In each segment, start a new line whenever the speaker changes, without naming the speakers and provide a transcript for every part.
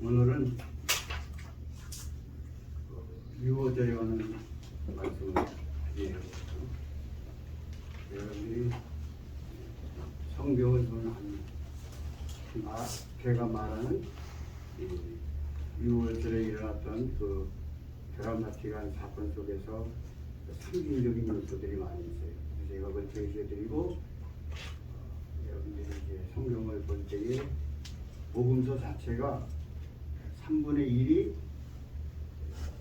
오늘은 유월절에 관한 말씀을 드리려고 여러분들이 성경을 보는 제가 말하는 유월절에 일어났던 그 드라마틱한 사건 속에서 상징적인 요소들이 많이 있어요. 그래서 제가 그걸 제시해드리고 여러분들이 이제 성경을 볼 때에 복음서 자체가 3분의 1이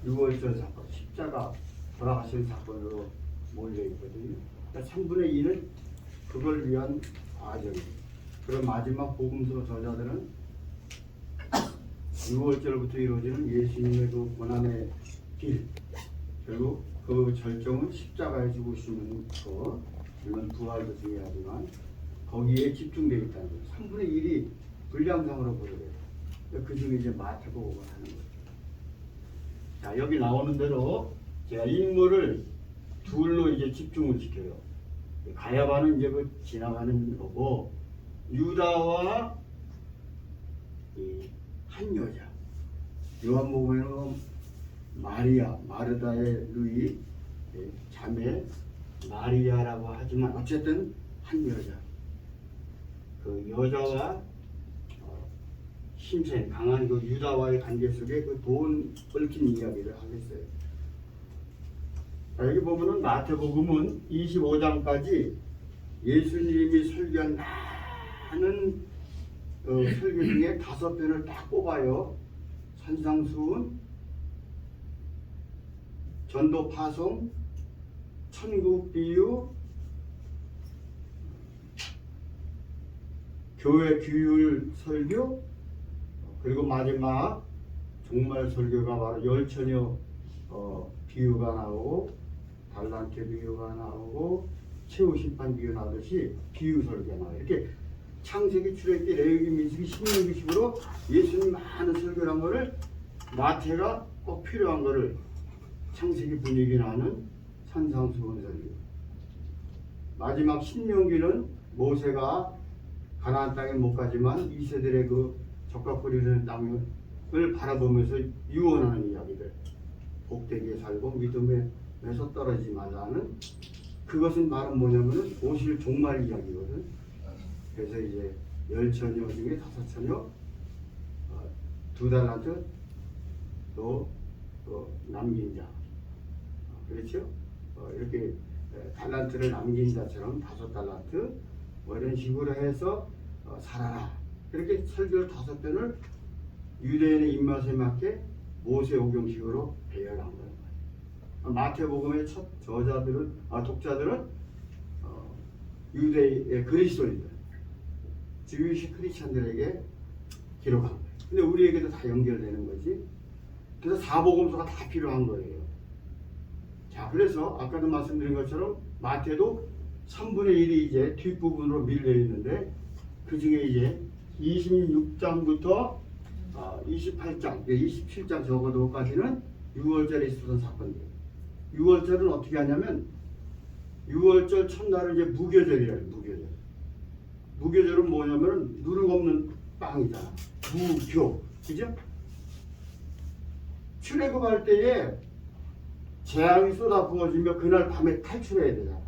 유월절 사건, 십자가 돌아가신 사건으로 몰려 있거든요. 그러니까 3분의 2는 그걸 위한 과정이에요. 그런 마지막 복음서 저자들은 유월절부터 이루어지는 예수님의 그 고난의 길, 결국 그 절정은 십자가에 죽으시는 것, 물론 부활도 중요하지만 거기에 집중되어 있다는 거예요. 3분의 1이 분량상으로 보여요. 그 중에 이제 마태복음을 하는 거죠. 자, 여기 나오는 대로 제가 인물을 둘로 이제 집중을 시켜요. 가야바는 이제 그 지나가는 거고, 유다와 한 여자. 요한복음에는 마리아, 마르다의 누이 자매 마리아라고 하지만 어쨌든 한 여자. 그 여자와 힘센 강한 그 유다와의 관계 속에 그 돈 얽힌 이야기를 하겠어요. 자, 여기 보면은 마태복음은 25장까지 예수님이 설교한 많은 설교 중에 5편을 딱 뽑아요. 산상수훈, 전도 파송, 천국 비유, 교회 규율 설교, 그리고 마지막 종말 설교가 바로 열처녀 비유가 나오고, 달란트 비유가 나오고, 최후 심판 비유 나오듯이 비유 설교가 나와요. 이렇게 창세기, 출애굽기, 레위기, 민수기, 신명기식으로 예수님 많은 설교를 한 거를 마태가 꼭 필요한 거를 창세기 분위기 나는 산상수훈 설교. 마지막 신명기는 모세가 가나안 땅에 못 가지만 이세들의 그 적과 뿌리는 땅을 바라보면서 유언하는 이야기들. 복되게 살고 믿음에 매서 떨어지지 말라는, 그것은 말은 뭐냐면은 오실 종말 이야기거든. 그래서 이제 10처녀 중에 5처녀, 2달란트, 또 남긴 자. 그렇죠? 이렇게 달란트를 남긴 자처럼 5달란트 뭐 이런 식으로 해서 살아라. 그렇게 설교를 5편을 유대인의 입맛에 맞게 모세오경식으로 배열한 거예요. 마태복음의 첫 독자들은 유대의 그리스도인들, 주유식 크리스찬들에게 기록한 거예요. 근데 우리에게도 다 연결되는 거지. 그래서 4복음서가 다 필요한 거예요. 자, 그래서 아까도 말씀드린 것처럼 마태도 3분의 1이 이제 뒷부분으로 밀려 있는데, 그 중에 이제 26장부터 28장, 27장 적어도까지는 6월절에 있었던 사건이에요. 6월절은 어떻게 하냐면 6월절 첫날은 이제 무교절이래요. 무교절은 뭐냐면 누룩 없는 빵이잖아. 무교, 그죠? 출애굽할 때에 재앙이 쏟아 부어지며 그날 밤에 탈출해야 되잖아.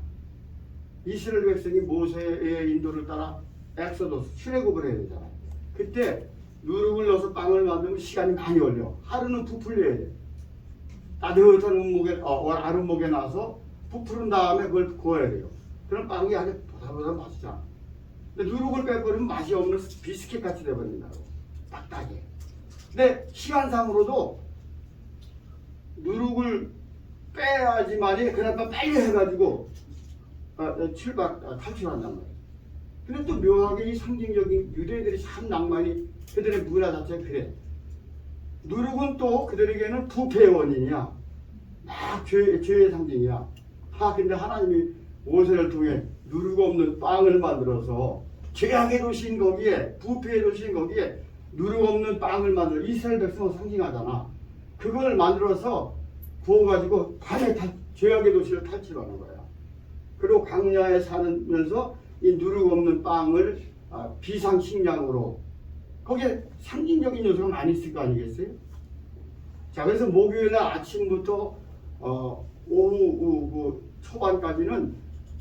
이스라엘 백성이 모세의 인도를 따라 엑소더스 출애굽을 해야 되잖아. 그때 누룩을 넣어서 빵을 만들면 시간이 많이 걸려. 하루는 부풀려야 돼. 따뜻한 아랫목에 놔서 부풀은 다음에 그걸 구워야 돼요. 그럼 빵이 아주 보들보들 맛있잖아. 근데 누룩을 빼버리면 맛이 없는 비스킷 같이 돼버린다고. 딱딱해. 근데 시간상으로도 누룩을 빼야지만이 그날밤 빨리 해가지고 탈출한단 말이에요. 근데 또 묘하게 이 상징적인 유대인들이 참 낭만이, 그들의 문화 자체가 그래. 누룩은 또 그들에게는 부패의 원인이야. 막 죄의 상징이야. 근데 하나님이 모세를 통해 누룩 없는 빵을 만들어서 죄악의 도시인 거기에, 부패의 도시인 거기에 누룩 없는 빵을 만들어 이스라엘 백성을 상징하잖아. 그걸 만들어서 구워가지고 밤에 죄악의 도시를 탈출하는 거야. 그리고 광야에 살면서 이 누룩 없는 빵을 비상식량으로 거기에 상징적인 요소가 많이 있을 거 아니겠어요? 자, 그래서 목요일 날 아침부터 오후 그 초반까지는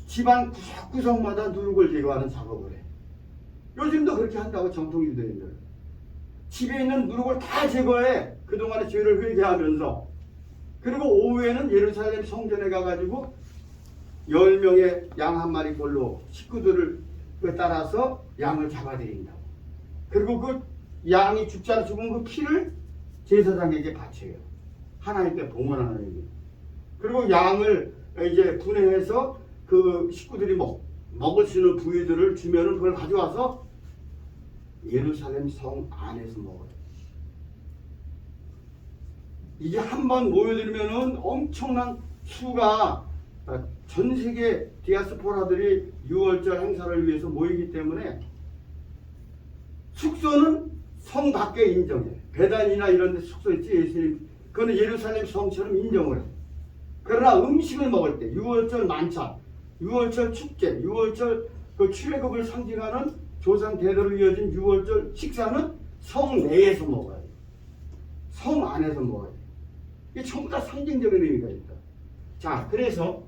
집안 구석구석마다 누룩을 제거하는 작업을 해. 요즘도 그렇게 한다고 정통유대인들. 집에 있는 누룩을 다 제거해. 그동안의 죄를 회개하면서. 그리고 오후에는 예루살렘 성전에 가가지고 10명의 양 한 마리 꼴로 식구들을 따라서 양을 잡아들인다고. 그리고 그 양이 죽자라 죽은 그 피를 제사장에게 바쳐요. 하나님께 봉헌하는 의미. 그리고 양을 이제 분해해서 그 식구들이 먹을 수 있는 부위들을 주면은 그걸 가져와서 예루살렘 성 안에서 먹어요. 이게 한번 모여들면은 엄청난 수가 전 세계 디아스포라들이 6월절 행사를 위해서 모이기 때문에 숙소는 성 밖에 인정해. 배단이나 이런 데 숙소 있지, 예수님. 그거는 예루살렘 성처럼 인정을 해. 그러나 음식을 먹을 때 6월절 만찬, 6월절 축제, 6월절 그 출애굽을 상징하는 조상 대대로 이어진 6월절 식사는 성 내에서 먹어야 돼. 성 안에서 먹어야 돼. 이게 전부 다 상징적인 의미가 있다. 자, 그래서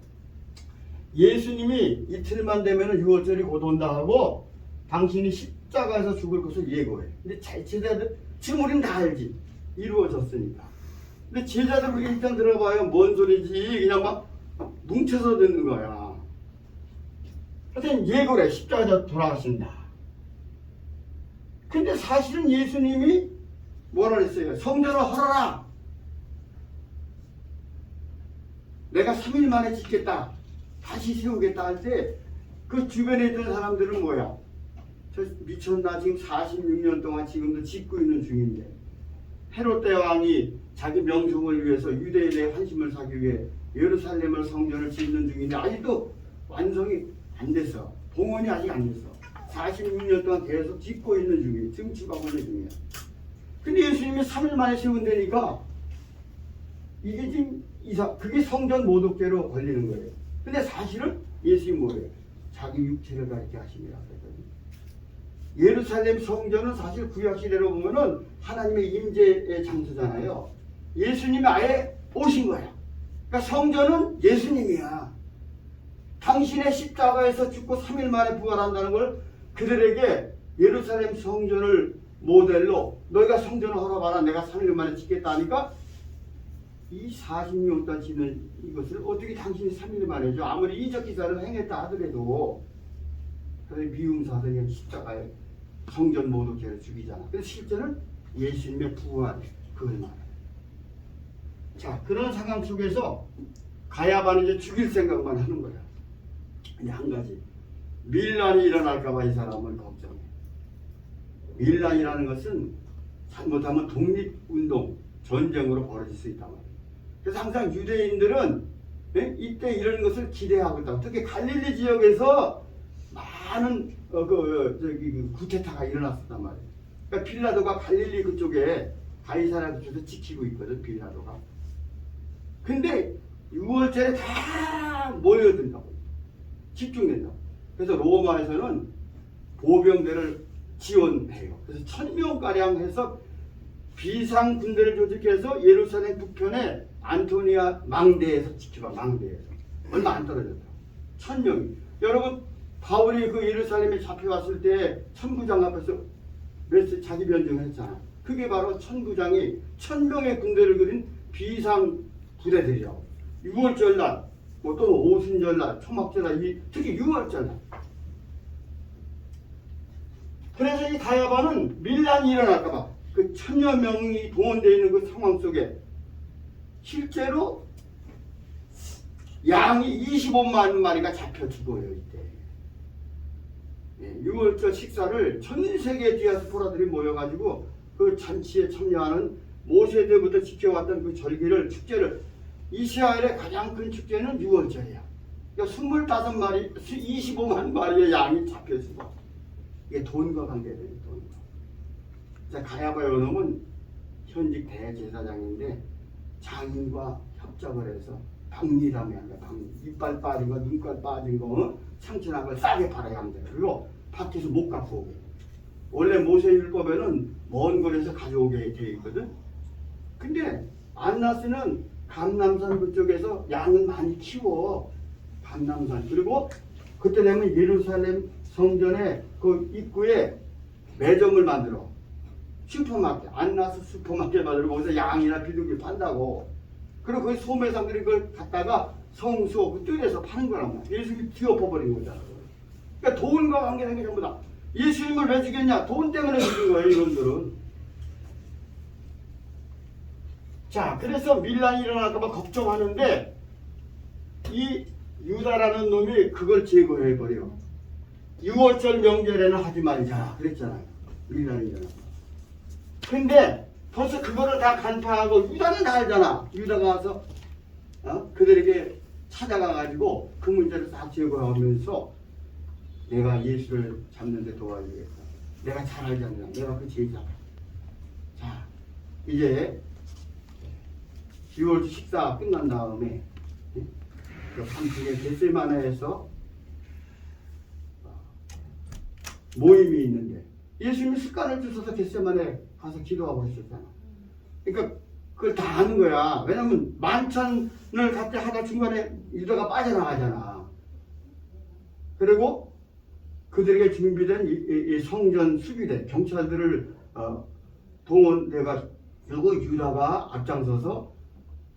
예수님이 이틀만 되면 6월절이 곧 온다 하고 당신이 십자가에서 죽을 것을 예고해. 근데 제자들, 지금 우리는 다 알지. 이루어졌으니까. 근데 제자들 우리 일단 들어봐요. 뭔 소리지? 그냥 막 뭉쳐서 듣는 거야. 하여튼 예고래. 십자가에서 돌아가신다. 근데 사실은 예수님이 뭐라 그랬어요? 성전을 헐어라. 내가 3일 만에 짓겠다. 다시 세우겠다 할 때 그 주변에 있던 사람들은 뭐야? 저 미쳤나? 지금 46년 동안 지금도 짓고 있는 중인데 헤롯 대왕이 자기 명성을 위해서 유대인의 환심을 사기 위해 예루살렘을 성전을 짓는 중인데 아직도 완성이 안 됐어. 봉헌이 아직 안 됐어. 46년 동안 계속 짓고 있는 중이에요. 증축하고 있는 중이에요. 근데 예수님이 3일 만에 세운다니까 이게 지금 그게 성전 모독죄로 걸리는 거예요. 근데 사실은 예수님이 뭐예요? 자기 육체를 가리켜 하심이라 그랬거든요. 예루살렘 성전은 사실 구약시대로 보면은 하나님의 임재의 장소잖아요. 예수님이 아예 오신 거야. 그러니까 성전은 예수님이야. 당신의 십자가에서 죽고 3일 만에 부활한다는 걸 그들에게 예루살렘 성전을 모델로 너희가 성전을 헐어봐라. 내가 3일 만에 짓겠다 하니까 이 40년 동안 짓는 이것을 어떻게 당신이 3일 만에죠? 아무리 이적 기사를 행했다 하더라도 미움사들이 십자가에 성전 모독죄를 죽이잖아. 그래서 실제는 예수님의 부활 그걸 말해요. 자, 그런 상황 속에서 가야바는 이제 죽일 생각만 하는 거야. 그냥 한 가지. 밀란이 일어날까봐 이 사람은 걱정해. 밀란이라는 것은 잘못하면 독립운동, 전쟁으로 벌어질 수 있단 말이에요. 그래서 항상 유대인들은 이때 이런 것을 기대하고 있다. 특히 갈릴리 지역에서 많은 구테타가 일어났었단 말이에요. 그러니까 빌라도가 갈릴리 그쪽에 가이사랴 그쪽에서 지키고 있거든, 빌라도가. 근데 6월절에 다 모여든다고. 집중된다고. 그래서 로마에서는 보병대를 지원해요. 그래서 1000명가량 해서 비상군대를 조직해서 예루살렘 북편에 안토니아 망대에서 지켜봐. 망대에서 얼마 안 떨어졌다. 1000명이. 여러분 바울이 그 예루살렘에 잡혀왔을 때 천부장 앞에서 자기 변증을 했잖아. 그게 바로 천부장이 1000명의 군대를 그린 비상 부대들이라고. 6월절 날, 또는 오순절 날, 초막절 날, 특히 6월절 날. 그래서 이 가야바는 밀란이 일어날까봐 그 1000여 명이 동원되어 있는 그 상황 속에 실제로 양이 25만 마리가 잡혀 죽어요, 이때. 6월절 식사를 전 세계 디아스포라들이 모여가지고 그 잔치에 참여하는 모세 때부터 지켜왔던 그 절기를, 축제를, 이스라엘의 가장 큰 축제는 6월절이야. 그러니까 25마리, 25만 마리의 양이 잡혀 죽어. 이게 돈과 관계돼요, 돈과. 자, 가야바 요놈은 현직 대제사장인데 장인과 협작을 해서 박리담이 아니라 이빨 빠진 거, 눈깔 빠진 거, 상처난 걸 싸게 팔아야 합니다. 그리고 밖에서 못 갖고 오게. 원래 모세율법에는 먼 거리에서 가져오게 돼 있거든. 근데 안나스는 감람산 그쪽에서 양을 많이 키워. 감람산. 그리고 그때 되면 예루살렘 성전에 그 입구에 매점을 만들어. 슈퍼마켓, 안나스 슈퍼마켓 만들고 거기서 양이나 비둘기 판다고. 그리고 그 소매상들이 그걸 갖다가 성수 그 뜰에서 파는 거란 말이야. 예수님이 뒤엎어버린 거잖아. 그러니까 돈과 관계된 게 전부 다. 예수님을 왜 죽였냐? 돈 때문에 죽인 거예요, 이놈들은. 자, 그래서 밀란이 일어날까봐 걱정하는데 이 유다라는 놈이 그걸 제거해버려. 6월절 명절에는 하지 말자 그랬잖아요. 밀란이 일어나. 근데 벌써 그거를 다 간파하고 유다는 다 알잖아. 유다가 와서 그들에게 찾아가가지고 그 문제를 다 제거하면서 내가 예수를 잡는 데 도와주겠다. 내가 잘 알잖아. 내가 그 제자다. 자, 이제 6월 식사 끝난 다음에 그 밤중에 겟세마네에서 모임이 있는데 예수님이 습관을 주셔서 겟세마네 가서 기도하고 있었잖아. 그러니까 그걸 다 아는 거야. 왜냐면 만찬을 같이 하다 중간에 유다가 빠져나가잖아. 그리고 그들에게 준비된 이 성전 수비대 경찰들을 동원돼가 그리고 유다가 앞장서서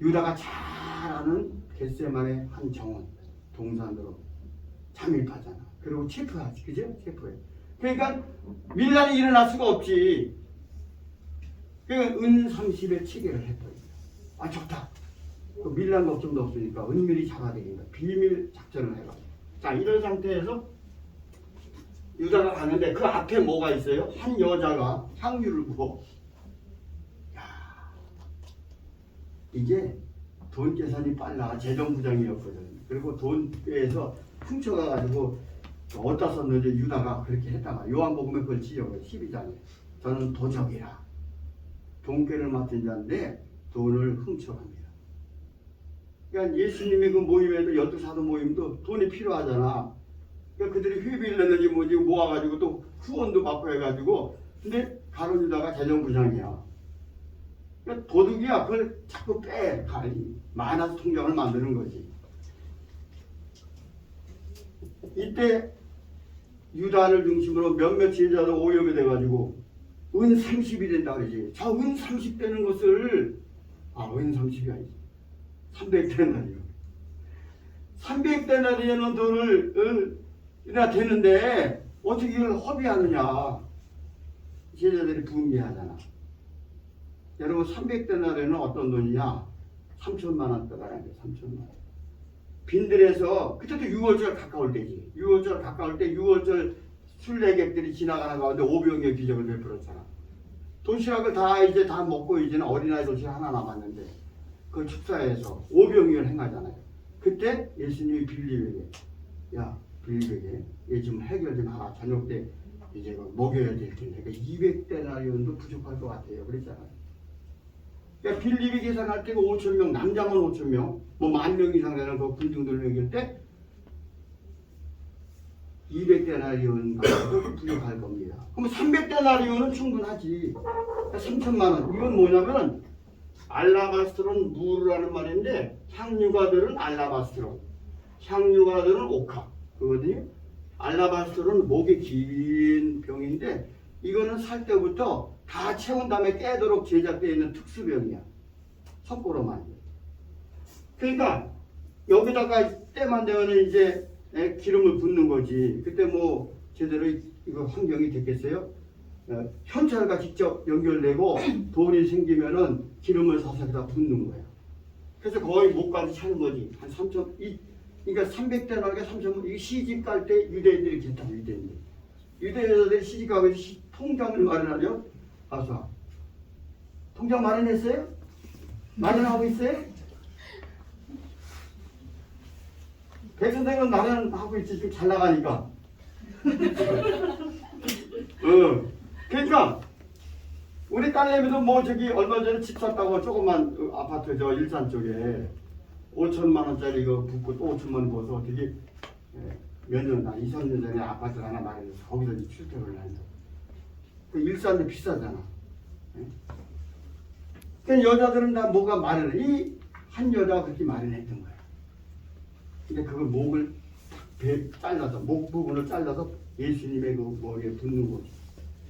유다가 잘 아는 겟세마네 한 정원 동산으로 잠입하잖아. 그리고 체포하지, 그죠? 체포해. 그러니까 밀란이 일어날 수가 없지. 그러니까 은 30에 체결을 해버려. 아, 좋다. 그 밀란 걱정도 없으니까 은밀히 잡아들인다. 비밀 작전을 해가. 자, 이런 상태에서 유다가 가는데 그 앞에 뭐가 있어요? 한 여자가 향유를 부어. 야, 이게 돈 계산이 빨라. 재정부장이었거든. 그리고 돈에서 훔쳐가가지고 어디다 썼는지 유다가 그렇게 했다가 요한복음에 그걸 지적해 12장에 저는 도적이라 돈꾀를 맡은 자인데 돈을 훔쳐갑니다. 그러니까 예수님이 그 모임에도 열두 사도 모임도 돈이 필요하잖아. 그러니까 그들이 회비를 냈는지 뭐지 모아가지고 또 후원도 받고 해가지고 근데 바로 유다가 재정부장이야. 그러니까 도둑이야. 그걸 자꾸 빼. 마이너스 통장을 만드는 거지. 이때 유다를 중심으로 몇몇 제자들 오염이 돼가지고 은 30이 된다 그러지. 저 은 30 되는 것을 은 30이 아니지. 300데나리온. 300데나리온은 돈을 이나 되는데 어떻게 이걸 허비하느냐. 제자들이 분개하잖아. 여러분 300데나리온은 어떤 돈이냐? 3천만 원대가 아니야. 3천만 원. 빈들에서 그때도 6월절 가까울 때지. 6월절 가까울 때 6월절 순례객들이 지나가는 가운데 오병이어 기적을 베풀었잖아. 도시락을 다 먹고 이제는 어린아이 도시락 하나 남았는데 그 축사에서 오병이어를 행하잖아요. 그때 예수님이 빌립에게 야 빌립에게 얘 좀 해결 좀 하라. 저녁 때 이제 먹여야 될 텐데 200데나리온도 부족할 것 같아요. 그랬잖아요. 그러니까 빌립이 계산할 때가 5,000명, 남자만 5,000명, 뭐 10,000명 이상 되는 그 군중들을 먹일 때 200데나리온도 부족할 겁니다. 그럼 300데나리온은 충분하지. 3천만 원. 이건 뭐냐면 알라바스트론 무르라는 말인데 향유가 들은 알라바스트론, 향유가 들은 옥합 그거든요. 알라바스트론 목이 긴 병인데 이거는 살 때부터 다 채운 다음에 깨도록 제작되어 있는 특수병이야. 석고로만. 그러니까 여기다가 때만 되면 이제 기름을 붓는 거지. 그때 뭐 제대로 이거 환경이 됐겠어요? 현찰과 직접 연결되고 돈이 생기면은 기름을 사서 여기다 붓는 거야. 그래서 거의 목까지 차는 거지. 한 3천, 그러니까 300데나리가 3천, 이게 시집 갈 때 유대인들이 괜찮아, 유대인들. 유대 여자들이 시집 가고 통장을 마련하죠. 가서 통장 마련했어요? 마련하고 있어요? 백선생은 마련하고 있지. 지금 잘 나가니까. 그러니까 우리 딸내미도 뭐 저기 얼마 전에 집 샀다고 조그만 아파트 저 일산 쪽에 5천만 원짜리 이거 붓고 또 5천만 원 부어서 어떻게 몇 년, 2, 3년 전에 아파트 하나 마련해서 거기서 이제 출퇴근을 한다. 그 일산도 비싸잖아. 그 여자들은 다 뭐가 마련해. 이 한 여자가 그렇게 마련했던 거야. 근데 그걸 목을 잘라서, 목 부분을 잘라서 예수님의 그 머리에 붓는 거지.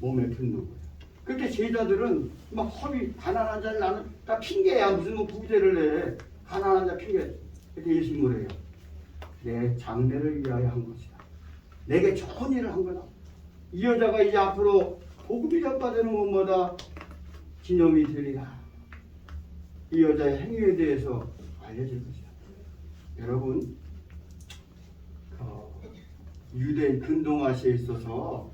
몸에 붓는 거야. 그렇게 제자들은 막 허비, 가난한 자를 나는 다 핑계야. 무슨 뭐 구제를 해. 가난한 자 핑계. 그렇게 예수님을 해요. 내 장래를 위하여 한 것이다. 내게 좋은 일을 한 거다. 이 여자가 이제 앞으로 복음이 전파되는 것마다 기념이 되리라. 이 여자의 행위에 대해서 알려질 것이다. 여러분, 유대인 근동아시아에 있어서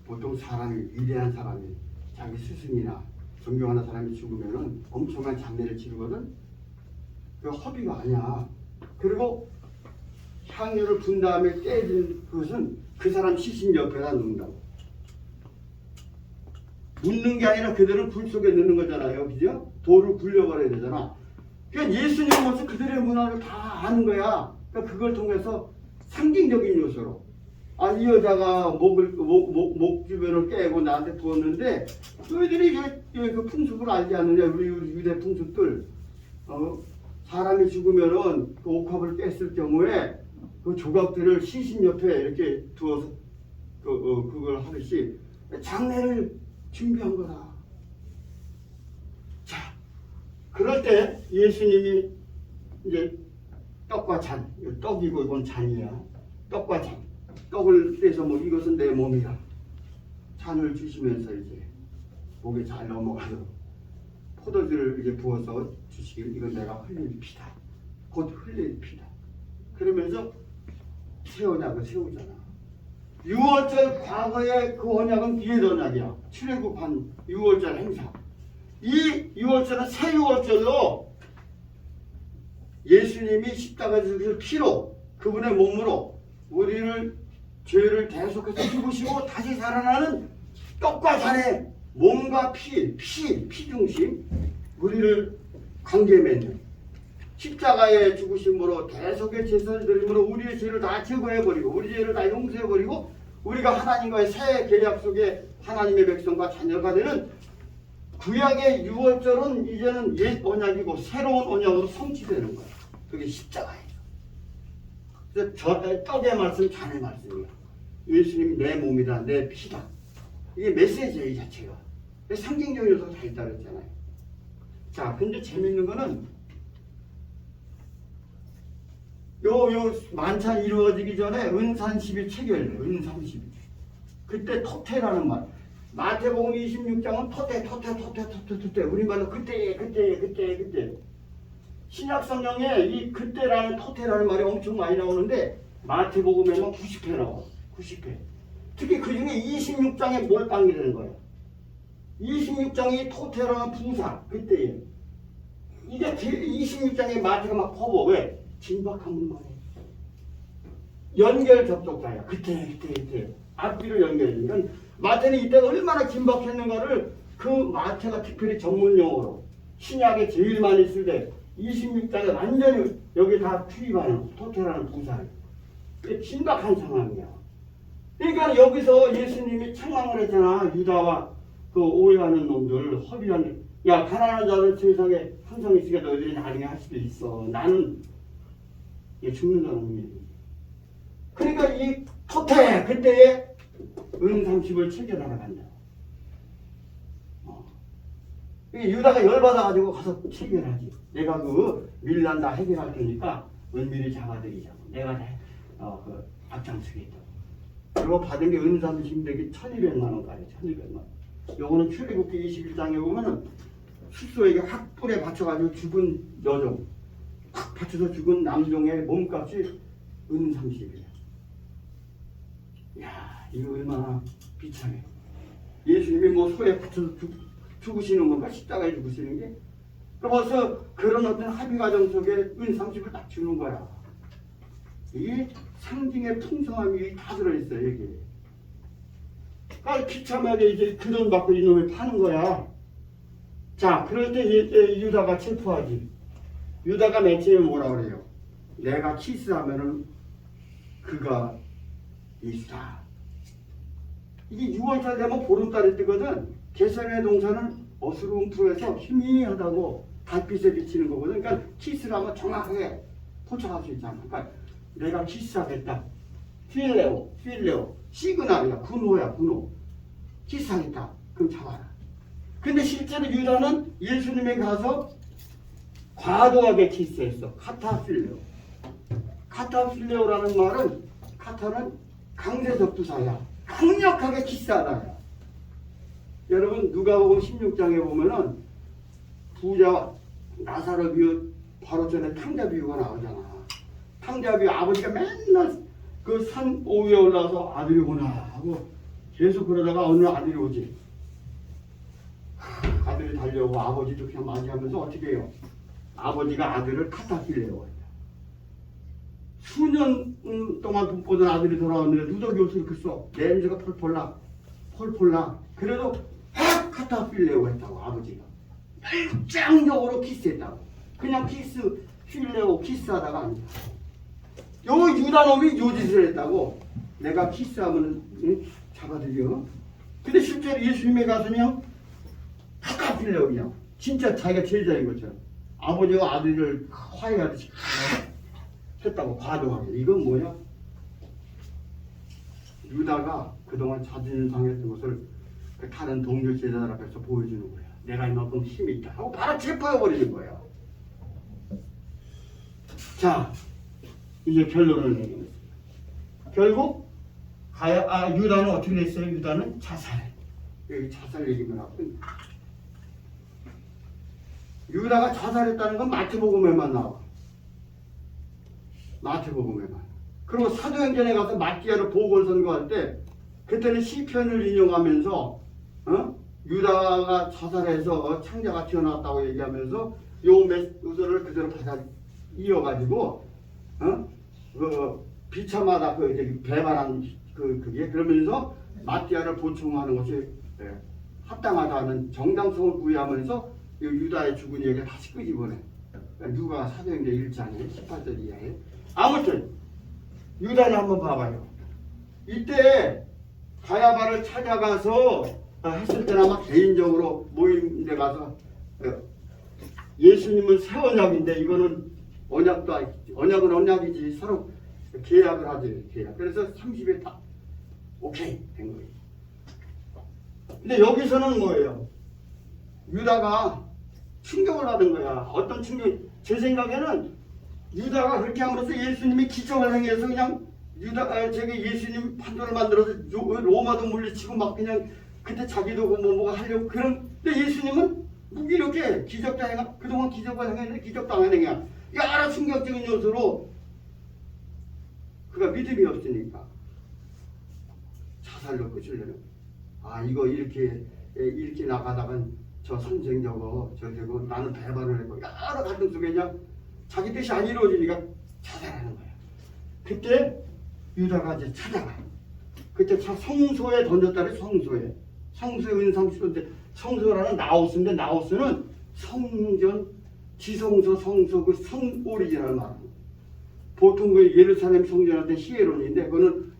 보통 사람이, 위대한 사람이 자기 스승이나 존경하는 사람이 죽으면은 엄청난 장례를 치르거든. 그 허비가 아니야. 그리고 향유를 분 다음에 떼진 그것은 그 사람 시신 옆에다 놓는다고. 묻는 게 아니라 그대로 불 속에 넣는 거잖아요. 그죠? 돌을 굴려버려야 되잖아. 그러니까 예수님 모습 그들의 문화를 다 아는 거야. 그러니까 그걸 통해서 상징적인 요소로. 아, 이 여자가 목 주변을 깨고 나한테 부었는데, 너희들이 그 풍습을 알지 않느냐, 우리 유대 풍습들. 사람이 죽으면은 그 옥합을 깼을 경우에 그 조각들을 시신 옆에 이렇게 두어서 그걸 하듯이 장례를 준비한 거다. 자, 그럴 때 예수님이 이제 떡과 잔, 떡이고 이건 잔이야. 떡과 잔. 떡을 떼서 뭐 이것은 내 몸이야. 잔을 주시면서 이제 목에 잘 넘어가도록 포도주를 이제 부어서 주시길, 이건 내가 흘릴 피다. 곧 흘릴 피다. 그러면서 새 언약을 세우잖아. 6월절 과거의 그 언약은 뒤에 언약이야. 출애굽한 6월절 행사. 이 6월절은 새 6월절로 예수님이 십자가에 죽으신 피로, 그분의 몸으로 우리를 죄를 대속해서 죽으시고 다시 살아나는 떡과 잔의 몸과 피 중심, 우리를 관계 맺는 십자가의 죽으심으로 대속의 제사를 드림으로 우리의 죄를 다 제거해버리고 우리 죄를 다 용서해버리고 우리가 하나님과의 새 계약 속에 하나님의 백성과 자녀가 되는 구약의 6월절은 이제는 옛 언약이고 새로운 언약으로 성취되는 거야. 그게 십자가예요. 그래서 저 떡의 말씀, 잔의 말씀이야. 예수님이 내 몸이다, 내 피다. 이게 메시지예요, 이 자체가. 상징적 요소가 다 있다 그랬잖아요. 자, 근데 재밌는 거는 요 만찬 이루어지기 전에 은산십이 체결돼. 은산십이. 그때 토테라는 말. 마태복음 26장은 토테. 우리말로 그때. 신약 성경에 이 그때라는 토테라는 말이 엄청 많이 나오는데 마태복음에만 90회 나와. 90회. 특히 그 중에 26장에 몰빵이 되는 거예요. 26장이 토테라는 부사. 그때에. 이게 26장에 마태가 막 퍼버. 왜? 진박한 문만에 연결 접속사야. 그때 앞뒤로 연결이니까 마태는 이때가 얼마나 긴박했는가를 그 마태가 특별히 전문 용어로 신약에 제일 많이 쓸 때 26장에 완전히 여기 다 투입하는 토테라는 부사를. 긴박한 상황이야. 그러니까 여기서 예수님이 책망을 했잖아. 유다와 그 오해하는 놈들, 허비하는, 야, 가난한 자들 세상에 항상 있으니까 너희들이 나중에 할 수도 있어. 나는 죽는다는 의미. 그러니까 이 토테 그때에 은30을 챙겨 나간다. 유다가 열받아가지고 가서 체결하지. 내가 그 밀란 다 해결할 테니까 은밀히 잡아들이자고. 내가 다 앞장서겠다고. 그리고 받은 게 은30렉이 1200만 원까지. 1200만 원. 요거는 출애굽기 21장에 보면은 숙소에게 확 뿔에 받쳐가지고 죽은 여종, 확 받쳐서 죽은 남종의 몸값이 은30이야. 야, 이거 얼마나 비참해. 예수님이 뭐 소에 받쳐서 죽으시는 건가? 십자가에 죽으시는 게? 벌써 그런 어떤 합의 과정 속에 은30을 딱 주는 거야. 이게 상징의 풍성함이 다 들어있어요, 여기. 그러니까 비참하게 이제 그 돈 받고 이놈을 파는 거야. 자, 그럴 때 유다가 체포하지. 유다가 맨 처음에 뭐라 그래요? 내가 키스하면은 그가 예수다. 이게 6월달 되면 보름달이 뜨거든. 개성의 동산은 어스름프해서 희미하다고 달빛에 비치는 거거든. 그러니까 키스를 하면 정확하게 포착할 수 있잖아. 그러니까 내가 키스하겠다. 필레오, 시그널이야. 군호야, 군호. 키스하겠다. 그럼 잡아라. 근데 실제로 유다는 예수님에 가서 과도하게 키스했어. 카타필레오. 카타필레오라는 말은, 카타는 강세적 부사야. 강력하게 키스하다야. 여러분 누가복음 16장에 보면은 부자 나사로 비유 바로 전에 탕자 비유가 나오잖아. 탕자 비유 아버지가 맨날 그 산 오위에 올라가서 아들이 오나 하고 계속 그러다가 어느 날 아들이 오지. 아들이 달려오고 아버지도 그냥 맞이하면서 어떻게 해요? 아버지가 아들을 카타필레오. 수년 동안 못 보던 아들이 돌아왔는데 누더기 옷을 이렇게 써. 냄새가 펄펄 나. 그래도 확 카타필레오 했다고 아버지가. 열정적으로 키스했다고. 그냥 필레오 키스하다가 아니다. 요 유다놈이 요 짓을 했다고. 내가 키스하면 잡아들여. 근데 실제로 예수님에 가서 그냥 카타필레오 그냥 진짜 자기가 제자인 것처럼 아버지와 아들을 화해하듯이 했다고. 과도하게. 이건 뭐냐? 유다가 그동안 자존심 상했던 것을 그 다른 동료 제자들 앞에서 보여주는 거야. 내가 이만큼 힘이 있다 하고 바로 체포해버리는 거야. 자, 이제 결론을 내리겠습니다. 결국 유다는 어떻게 됐어요? 유다는 자살해. 여기 자살 얘기만 하고. 유다가 자살했다는 건 마태복음에만 나와. 마태복음에만. 그리고 사도행전에 가서 마띠아를 보궐선거할 때 그때는 시편을 인용하면서 유다가 자살해서 창자가 튀어나왔다고 얘기하면서 요 메시지를 그대로 받아 이어가지고 그 비참하다 그 배반한 그게 그러면서 마띠아를 보충하는 것이 합당하다는 정당성을 부여하면서 유다의 죽은 얘기가 다시 끄집어내. 누가 사도행전 1장에 18절 이하에. 아무튼 유다는 한번 봐봐요. 이때 가야바를 찾아가서 했을 때는 아마 개인적으로 모임에 가서 예수님은 새 언약인데 이거는 언약은 언약이지 서로 계약을 하지. 계약. 그래서 30에 다 오케이 된 거예요. 근데 여기서는 뭐예요? 유다가 충격을 받은 거야. 어떤 충격? 제 생각에는 유다가 그렇게 함으로써 예수님이 기적을 행해서 그냥 제가 예수님 판도를 만들어서 로마도 물리치고 막 그냥 그때 자기도 뭐가 하려고 그런. 근데 예수님은 무기력해. 기적도 행하 그동안 기적을 행했는데 기적도 안 행해. 여러 충격적인 요소로 그가 믿음이 없으니까 자살로 끝을 내는. 이거 이렇게 나가다간 저 선생 저거 되고 나는 배반을 했고 여러 갈등 속에 그냥 자기 뜻이 안 이루어지니까 자살하는 거야. 그때 유다가 이제 찾아가. 그때 성소에 던졌다래. 성소에 은상 씌웠는데 성소라는 나우스인데 나우스는 성전, 지성소, 성소 그 성 오리지널 말하는 거야. 보통 그 예루살렘 성전한테 히에론인데 그거는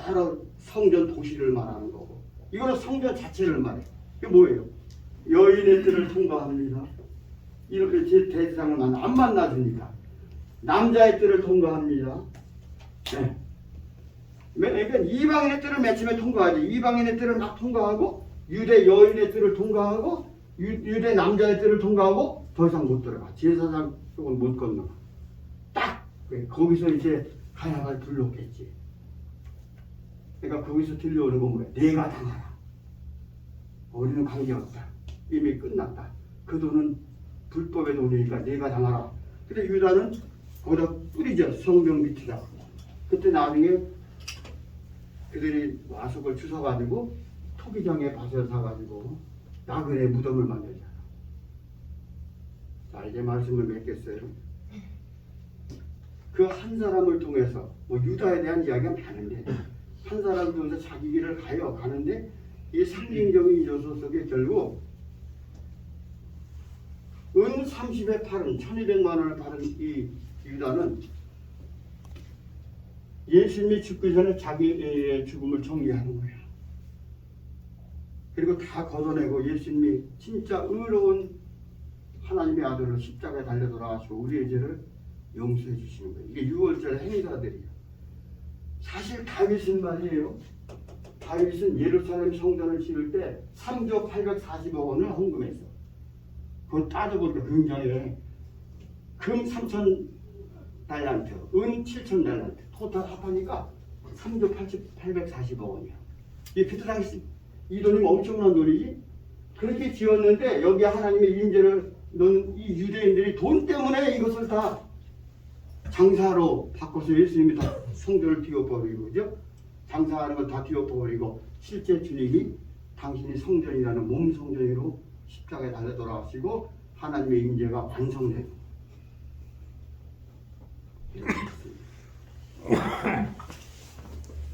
여러 성전 도시를 말하는 거고 이거는 성전 자체를 말해. 이게 뭐예요? 여인의 뜰을 통과합니다. 이렇게 제 대상을 안 만나주니까 남자의 뜰을 통과합니다. 네. 그러니까 이방인의 뜰을 맨 처음에 통과하지. 이방인의 뜰을 막 통과하고 유대 여인의 뜰을 통과하고 유대 남자의 뜰을 통과하고 더 이상 못 들어가. 제사장 쪽은 못 건너가. 딱 거기서 이제 가야바를 불렀겠지. 그러니까 거기서 들려오는 건 뭐야? 내가 당하라. 우리는 관계없다. 이미 끝났다. 그 돈은 불법의 돈이니까 내가 당하라. 근데 유다는 거기다 뿌리죠. 성벽 밑에다. 그때 나중에 그들이 와석을 주워가지고 토기장에 밭을 사가지고 나그네 무덤을 만들잖아. 자, 이제 말씀을 맺겠어요. 그 한 사람을 통해서 유다에 대한 이야기가 많은데 한 사람을 통해서 자기 길을 가는데 이 상징적인 요소 속에 결국 은 30에 팔은 1200만 원을 팔은 이 유다는 예수님이 죽기 전에 자기의 죽음을 정리하는 거야. 그리고 다 걷어내고 예수님이 진짜 의로운 하나님의 아들로 십자가에 달려 돌아가시고 우리의 죄를 용서해 주시는 거예요. 이게 6월절 행사들이에요. 사실 다윗은 말이에요. 다윗은 예루살렘 성전을 지을 때 3조 840억 원을 헌금했어. 그걸 따져보니까 굉장히 금 3천 달란트, 은 7천 달란트, 토탈 합하니까 3조 840억 원이야. 그때 당시 이 돈이 엄청난 돈이지. 그렇게 지었는데 여기 하나님의 인재를 넣은 이 유대인들이 돈 때문에 이것을 다 장사로 바꿔서 예수님이 다 성전을 뒤엎어버리고, 그죠? 장사하는 걸 다 뒤엎어버리고 실제 주님이 당신이 성전이라는 몸 성전으로 십자가에 달려 돌아가시고 하나님의 인재가 완성되고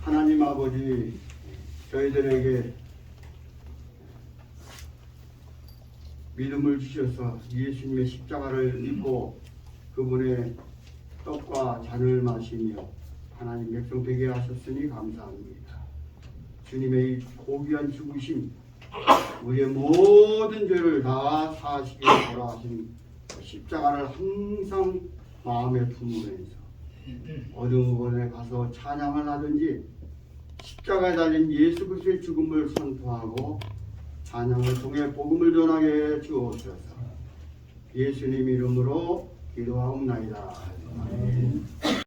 하나님 아버지 저희들에게 믿음을 주셔서 예수님의 십자가를 믿고 그분의 떡과 잔을 마시며 하나님 백성 되게 하셨으니 감사합니다. 주님의 이 고귀한 죽으심 우리의 모든 죄를 다 사하시기에 돌아가신 십자가를 항상 마음에 품으면서 어두운 곳에 가서 찬양을 하든지 십자가에 달린 예수 그리스도의 죽음을 선포하고 찬양을 통해 복음을 전하게 주옵소서. 예수님 이름으로 기도하옵나이다. 아멘.